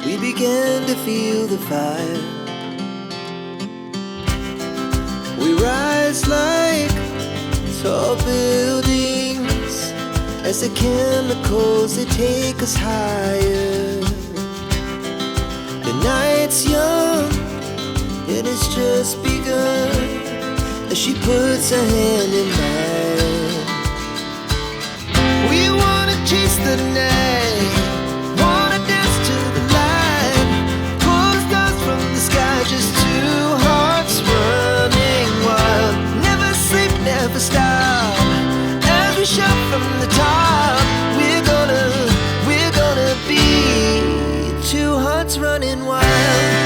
we began to feel the fire. We rise like tall buildings as the chemicals, they take us higher. The night's young, it has just begun, as she puts her hand in mine. We wanna chase the night, wanna dance to the light, pull stars from the sky, just two hearts running wild. Never sleep, never stop, as we shout from the top. We're gonna be two hearts running wild.